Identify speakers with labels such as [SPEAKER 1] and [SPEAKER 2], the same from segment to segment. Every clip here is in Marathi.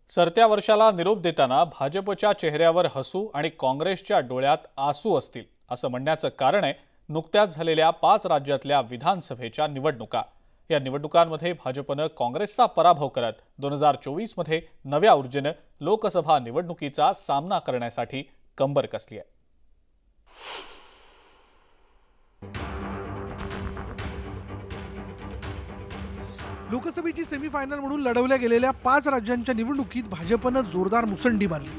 [SPEAKER 1] सरत्या वर्षाला निरोप देताना भाजपच्या चेहऱ्यावर हसू आणि काँग्रेसच्या डोळ्यात आसू असतील असं म्हणण्याचं कारण आहे नुकत्याच झालेल्या 5 राज्यातल्या विधानसभेच्या निवडणुका। या निवडणुकांमध्ये भाजपनं काँग्रेसचा पराभव करत 2024 मध्ये नव्या ऊर्जेनं लोकसभा निवडणुकीचा सामना करण्यासाठी कंबर कसली आहे।
[SPEAKER 2] लोकसभेची सेमीफायनल म्हणून लढवल्या गेलेल्या 5 राज्यांच्या निवडणुकीत भाजपनं जोरदार मुसंडी मारली।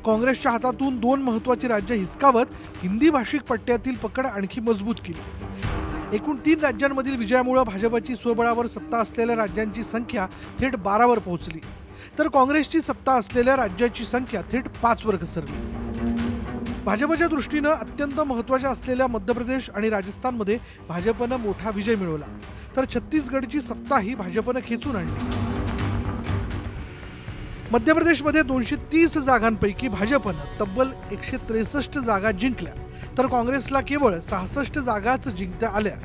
[SPEAKER 2] काँग्रेसच्या हातातून 2 महत्त्वाची राज्य हिसकावत हिंदी भाषिक पट्ट्यातील पकड आणखी मजबूत केली। एकूण 3 राज्यांमधील विजयामुळे भाजपची स्वबळावर सत्ता असलेल्या राज्यांची संख्या थेट 12 वर पोहोचली, तर काँग्रेसची सत्ता असलेल्या राज्याची संख्या थेट 5 वर घसरली। भाजपच्या दृष्टीने अत्यंत महत्त्वाच्या असलेल्या मध्य प्रदेश आणि राजस्थानमध्ये भाजपनं मोठा विजय मिळवला, तर छत्तीसगडची सत्ताही भाजपनं खेचून आणली। मध्य प्रदेशमध्ये 230 जागांपैकी भाजपनं तब्बल 163 जागा जिंकल्या, तर काँग्रेसला केवळ 66 जागाच जिंकता आल्या।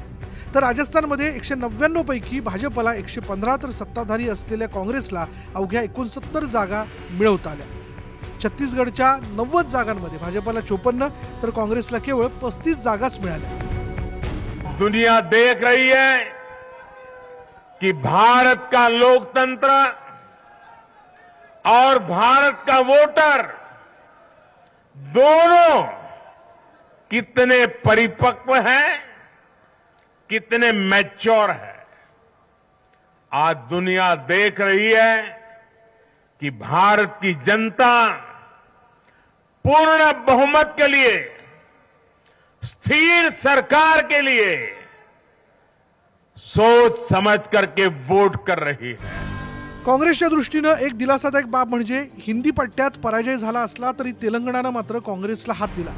[SPEAKER 2] तर राजस्थानमध्ये 199 पैकी भाजपला 115 तर सत्ताधारी असलेल्या काँग्रेसला अवघ्या 69 जागा मिळवता आल्या। छत्तीसगडच्या 90 जागांमध्ये भाजपला 54 तर काँग्रेसला केवळ 35 जागाच मिळाल्या।
[SPEAKER 3] दुनिया देख रही है कि भारत का लोकतंत्र और भारत का वोटर दोनों कितने परिपक्व हैं, कितने मैच्योर हैं। आज दुनिया देख रही है कि भारत की जनता पूर्ण बहुमत के लिए, स्थिर सरकार के लिए सोच समझ करके वोट कर रही है।
[SPEAKER 2] काँग्रेसच्या दृष्टीने एक दिलासादायक बाब म्हणजे हिंदी पट्ट्यात पराजय झाला असला तरी तेलंगणानं मात्र काँग्रेसला हात दिला।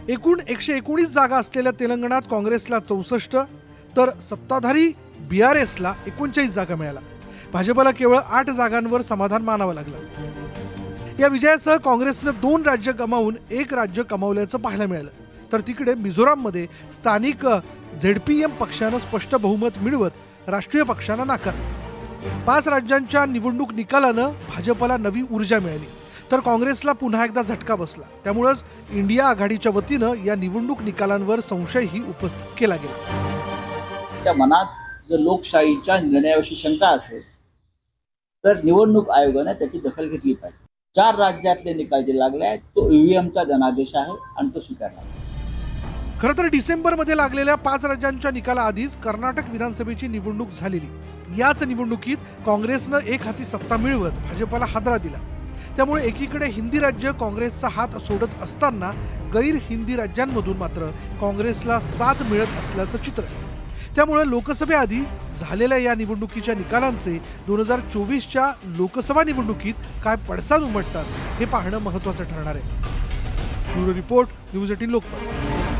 [SPEAKER 2] एकूण 119 जागा असलेल्या तेलंगणात काँग्रेसला 64 तर सत्ताधारी बीआरएसला 39 जागा मिळाल्या। भाजपला केवळ 8 जागांवर समाधान मानावं लागलं। या विजयासह काँग्रेसने 2 राज्य गमावून 1 राज्य कमावल्याचं पाहायला मिळालं, तर तिकडे मिझोराममध्ये स्थानिक झेडपीएम पक्षानं स्पष्ट बहुमत मिळवत राष्ट्रीय पक्षांना नाकारलं। 5 राज्यांच्या निवडणूक निकालानं भाजपला नवी ऊर्जा मिळाली, तर काँग्रेसला पुन्हा एकदा झटका बसला। त्यामुळेच इंडिया आघाडीच्या वतीनं या निवडणूक निकालांवर संशयही उपस्थित केला गेला।
[SPEAKER 4] त्या मनात जर लोकशाहीच्या निर्णयाविषयी शंका असेल तर निवडणूक आयोगाने त्याची दखल घेतली पाहिजे। 4 राज्यातले निकाल जे लागले आहेत तो ईव्हीएमचा जनादेश आहे आणि तो स्वीकारला।
[SPEAKER 2] खरं तर डिसेंबरमध्ये लागलेल्या 5 राज्यांच्या निकालाआधीच कर्नाटक विधानसभेची निवडणूक झालेली। याच निवडणुकीत काँग्रेसनं एक हाती सत्ता मिळवत भाजपला हादरा दिला। त्यामुळे एकीकडे हिंदी राज्य काँग्रेसचा हात सोडत असताना गैर हिंदी राज्यांमधून मात्र काँग्रेसला साथ मिळत असल्याचं चित्र आहे। त्यामुळे लोकसभेआधी झालेल्या या निवडणुकीच्या निकालांचे 2024च्या लोकसभा निवडणुकीत काय पडसाद उमटतात हे पाहणं महत्त्वाचं ठरणार आहे। Bureau report, news 18 Lokmat.